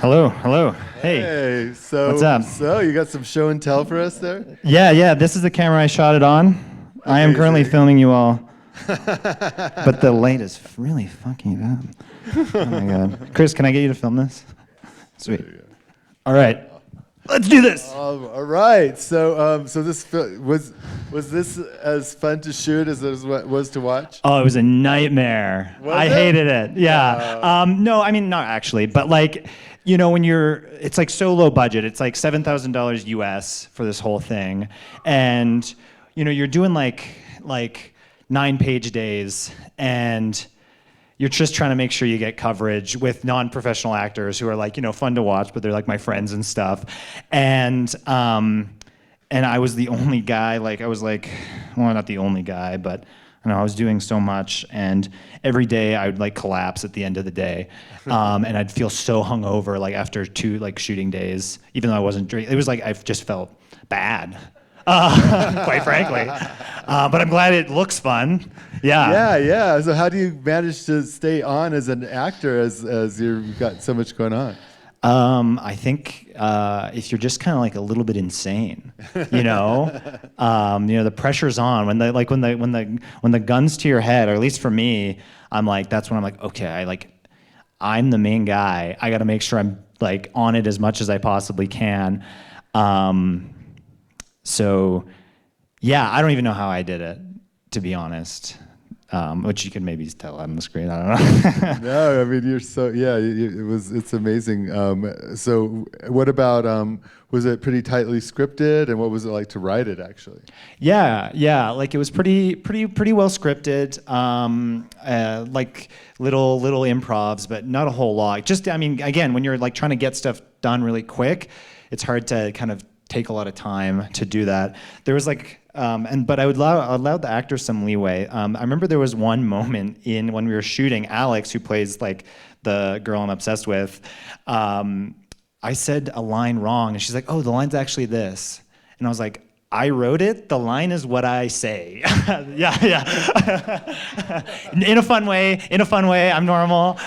Hello, hello. Hey, Hey, so what's up? you got some show and tell for us there? Yeah. This is the camera I shot it on. I am currently Amazing. filming you all, but the light is really fucking it up. Oh my god, Chris, can I get you to film this? Sweet. All right, let's do this. All right. So this was this as fun to shoot as it was to watch? Oh, it was a nightmare. Was I it? hated it. Yeah. No, I mean not actually, but like, when it's like so low budget, it's like $7,000 US for this whole thing, and you're doing like 9-page days, and you're just trying to make sure you get coverage with non-professional actors who are like, fun to watch, but they're like my friends and stuff, and I was the only guy. Like I was like, well, not the only guy, but I was doing so much, and every day I would like collapse at the end of the day, and I'd feel so hungover like after 2 like shooting days, even though I wasn't drinking. It was like I just felt bad, quite frankly. But I'm glad it looks fun. Yeah. Yeah. So how do you manage to stay on as an actor as you've got so much going on? I think if you're just kind of like a little bit insane, the pressure's on when the gun's to your head, or at least for me, I'm like, that's when I'm like, okay, I'm the main guy. I got to make sure I'm like on it as much as I possibly can. So yeah, I don't even know how I did it, to be honest. Which you can maybe tell on the screen. I don't know. No, I mean you're so it's amazing. So what about was it pretty tightly scripted, and what was it like to write it actually? Yeah. Like it was pretty well scripted. Like little improvs, but not a whole lot. Just, I mean, again, when you're like trying to get stuff done really quick, it's hard to kind of take a lot of time to do that. There was like, but I would allow the actors some leeway. I remember there was one moment when we were shooting, Alex, who plays like the girl I'm obsessed with, I said a line wrong, and she's like, "Oh, the line's actually this," and I was like, "I wrote it. The line is what I say." Yeah. In a fun way. I'm normal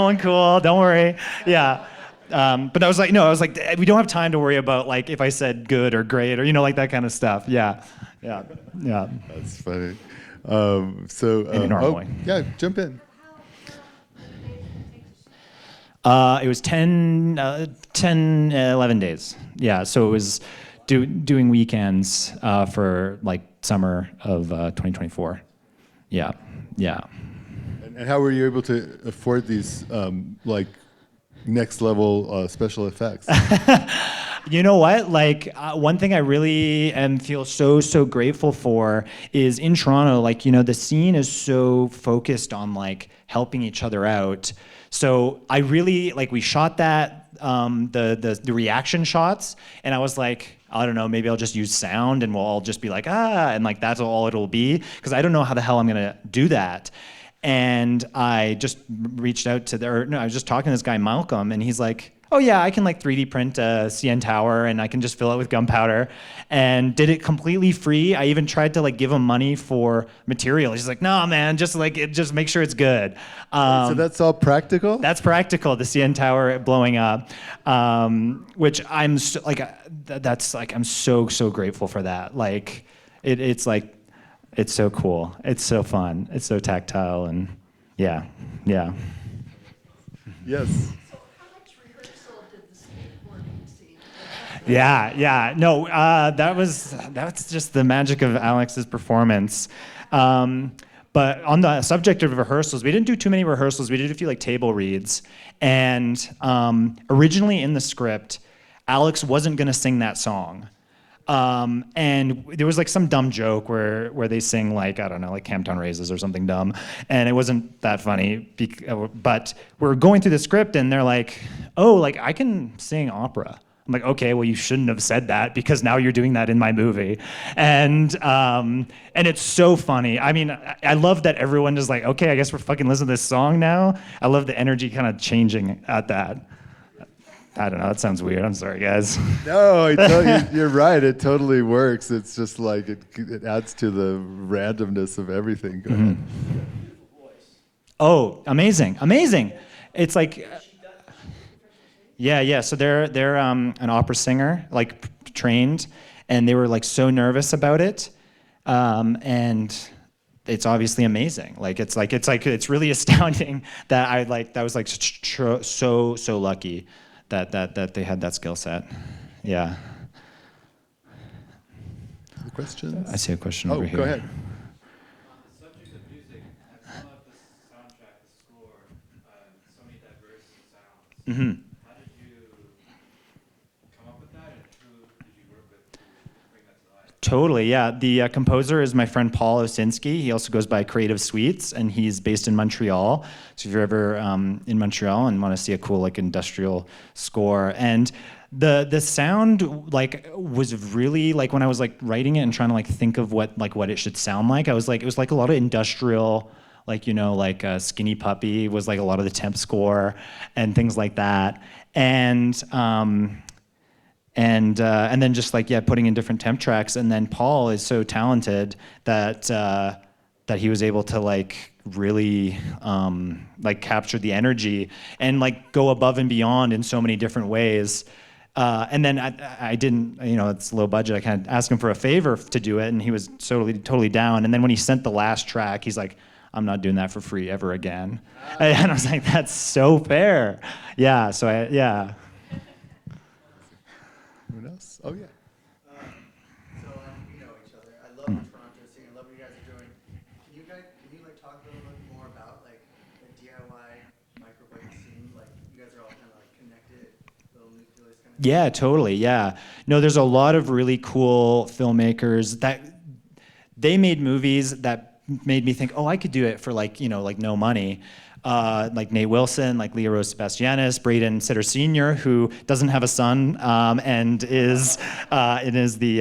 and cool. Don't worry. Yeah. But I was like, no, we don't have time to worry about like if I said good or great or like that kind of stuff. Yeah. That's funny. In a normal way. Yeah, jump in. It was 11 days. Yeah, so it was doing weekends for like summer of 2024. Yeah. And how were you able to afford these like next level special effects? You know what? Like one thing I really feel so grateful for is in Toronto. Like the scene is so focused on like helping each other out. So I really like we shot that the reaction shots, and I was like, I don't know, maybe I'll just use sound and we'll all just be like and like that's all it'll be, because I don't know how the hell I'm gonna do that. And I just reached out to I was just talking to this guy Malcolm, and he's like, oh yeah, I can like 3D print a CN tower, and I can just fill it with gunpowder, and did it completely free. I even tried to like give him money for material. He's like, no man, just make sure it's good. So that's all practical? That's practical. The CN tower blowing up, which I'm so, like, that's like I'm so grateful for that. Like, it's like. It's so cool. It's so fun. It's so tactile, and yeah. Yes. So how much rehearsal did the skateboarding scene? Yeah. No, that was just the magic of Alex's performance. But on the subject of rehearsals, we didn't do too many rehearsals. We did a few like table reads, and originally in the script, Alex wasn't gonna sing that song. And there was like some dumb joke where they sing like, I don't know, like Camptown Raises or something dumb, and it wasn't that funny. But we're going through the script, and they're like, oh, like I can sing opera. I'm like, okay, well you shouldn't have said that, because now you're doing that in my movie, and it's so funny. I mean, I love that everyone is like, okay, I guess we're fucking listening to this song now. I love the energy kind of changing at that. I don't know. That sounds weird. I'm sorry, guys. No, you're right. It totally works. It's just like it adds to the randomness of everything. Go ahead. Oh, amazing. It's like Yeah. So they're an opera singer, like trained, and they were like so nervous about it, and it's obviously amazing. It's really astounding that that was like so lucky that they had that skill set. Yeah. Other questions? I see a question Oh, over here. go ahead. On the subject of music, I saw the soundtrack, the score, so many diverse sounds. Hmm. How did you come up with that, and who did you work with to bring that to life? Totally, yeah. The composer is my friend Paul Osinski. He also goes by Creative Suites, and he's based in Montreal. So if you're ever in Montreal and want to see a cool like industrial score, and the sound like was really like when I was like writing it and trying to like think of what it should sound like. I was like, it was like a lot of industrial, like Skinny Puppy was like a lot of the temp score and things like that, and then just like putting in different temp tracks. And then Paul is so talented that he was able to like really like capture the energy and like go above and beyond in so many different ways. And then I didn't, it's low budget. I kind of asked him for a favor to do it, and he was totally down. And then when he sent the last track, he's like, "I'm not doing that for free ever again." And I was like, "That's so fair." Yeah. So yeah. Anyone else? Oh, yeah. So we know each other. I love the Toronto scene. I love what you guys are doing. Can you like talk a little bit more about like the DIY microbike scene? Like you guys are all kind of like connected, little nucleus kind of. Yeah, totally. Yeah. No, there's a lot of really cool filmmakers that they made movies that made me think, oh, I could do it for like no money. Like Nate Wilson, like Leo Rose Sebastianis, Braden Sitter Sr., who doesn't have a son and is the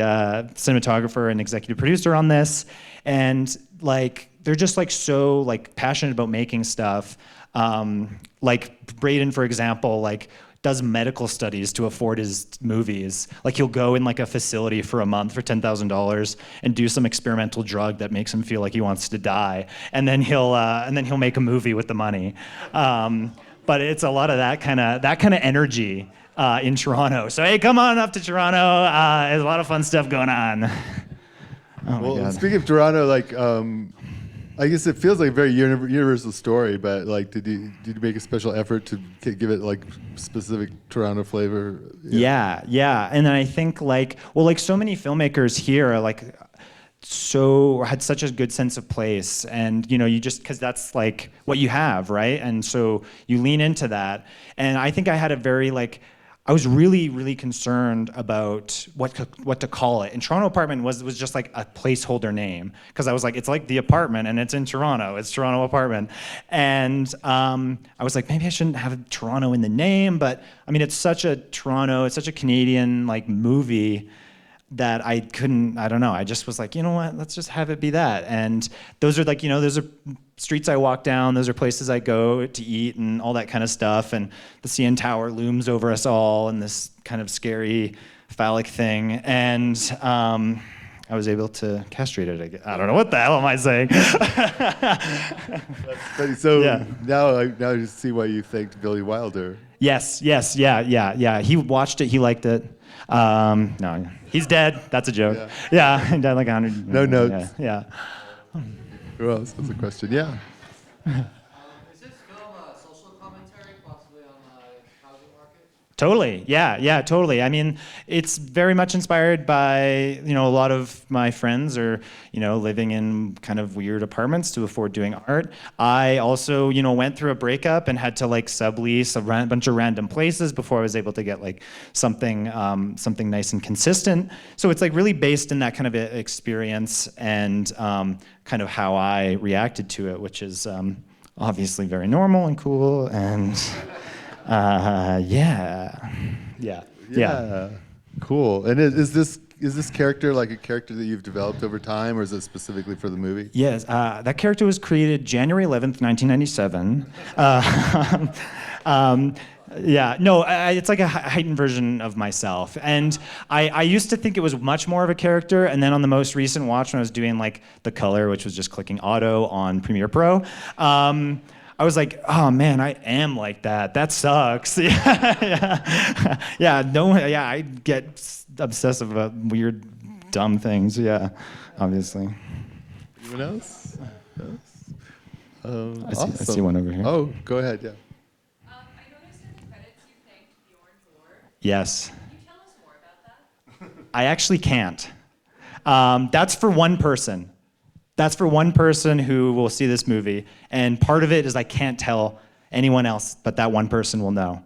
cinematographer and executive producer on this. And like they're just like so like passionate about making stuff. Like Braden, for example, like does medical studies to afford his movies. Like he'll go in like a facility for a month for $10,000 and do some experimental drug that makes him feel like he wants to die, and then he'll make a movie with the money. But it's a lot of that kind of energy in Toronto. So hey, come on up to Toronto. There's a lot of fun stuff going on. Oh my Well, God. speaking of Toronto, like, I guess it feels like a very universal story, but like, did you make a special effort to give it like specific Toronto flavor? Yeah. And then I think like so many filmmakers here are like had such a good sense of place, and you just because that's like what you have, right? And so you lean into that. And I think I had a very like I was really concerned about what to call it. And Toronto Apartment was just like a placeholder name, because I was like, it's like The Apartment and it's in Toronto. It's Toronto Apartment. And I was like, maybe I shouldn't have Toronto in the name, but I mean, it's such a Canadian like movie that I don't know. I just was like, you know what, let's just have it be that. And those are like, those are streets I walk down, those are places I go to eat and all that kind of stuff. And the CN Tower looms over us all and this kind of scary phallic thing. And I was able to castrate it. I don't know, what the hell am I saying? So Yeah. now I just see why you thanked Billy Wilder. Yes, yeah. He watched it, he liked it. No, he's dead. That's a joke. Yeah, he died like 100. No notes. Yeah. Who else has a question? Yeah. Is this film a social commentary, possibly on the housing market? Totally. Yeah, totally. I mean, it's very much inspired by, a lot of my friends are, living in kind of weird apartments to afford doing art. I also, went through a breakup and had to like sublease a bunch of random places before I was able to get like something nice and consistent. So it's like really based in that kind of experience and kind of how I reacted to it, which is obviously very normal and cool and. Yeah. Cool. And is this character like a character that you've developed over time, or is it specifically for the movie? Yes, that character was created January 11th, 1997. Yeah, no, it's like a heightened version of myself. And I used to think it was much more of a character, and then on the most recent watch when I was doing like the color, which was just clicking auto on Premiere Pro, I was like, oh man, I am like that. That sucks. Yeah, I get obsessive about weird, dumb things. Yeah, obviously. Anyone else? I Awesome. see one over here. Oh, go ahead. Yeah. I noticed in the credits you thanked Bjorn for. Yes. Can you tell us more about that? I actually can't. That's for one person. That's for one person who will see this movie. And part of it is I can't tell anyone else, but that one person will know.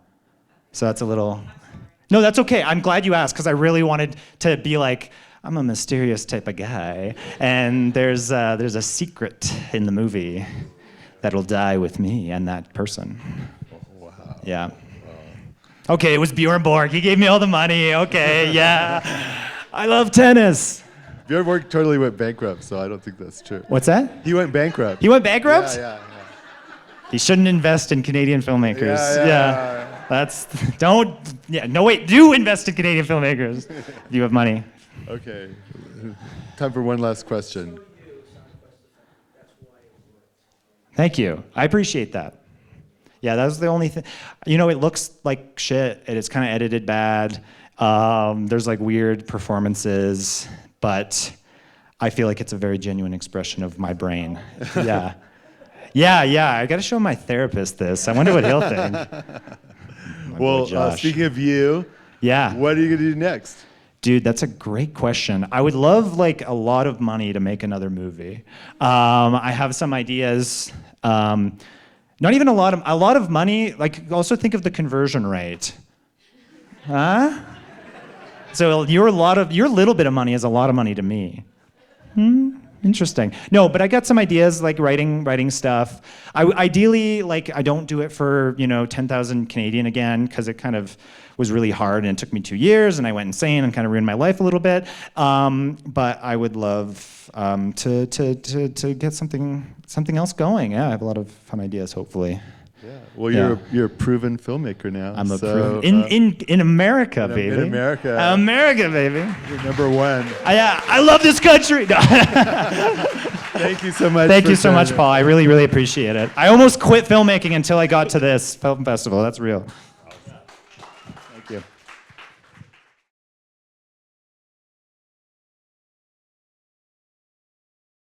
So that's a little... No, that's okay. I'm glad you asked, because I really wanted to be like, I'm a mysterious type of guy. And there's a secret in the movie that'll die with me and that person. Wow. Yeah. Okay, it was Bjorn Borg. He gave me all the money. Okay, yeah. I love tennis. Bjorn Borg totally went bankrupt, so I don't think that's true. What's that? He went bankrupt. He went bankrupt? Yeah. He shouldn't invest in Canadian filmmakers. Do invest in Canadian filmmakers if you have money. Okay. Time for one last question. Thank you. I appreciate that. Yeah, that was the only thing. You know, it looks like shit, and it's kind of edited bad. There's like weird performances, but I feel like it's a very genuine expression of my brain. Yeah. Yeah. I got to show my therapist this. I wonder what he'll think. Well, Josh. speaking of you, Yeah. what are you going to do next? Dude, that's a great question. I would love like a lot of money to make another movie. I have some ideas. Not even a lot of money. Like also think of the conversion rate. Huh? So your little bit of money is a lot of money to me. Interesting. No, but I got some ideas like writing stuff. Ideally, like I don't do it for 10,000 Canadian again because it kind of was really hard and it took me 2 years and I went insane and kind of ruined my life a little bit. But I would love to get something else going. Yeah, I have a lot of fun ideas. Hopefully. Yeah. Well, you're a proven filmmaker now. I'm a so, proven in America, baby. In America. America, baby. You're number one. I love this country. No. Thank you so much. Thank you so sharing much, it. Paul. I really, really appreciate it. I almost quit filmmaking until I got to this film festival. That's real.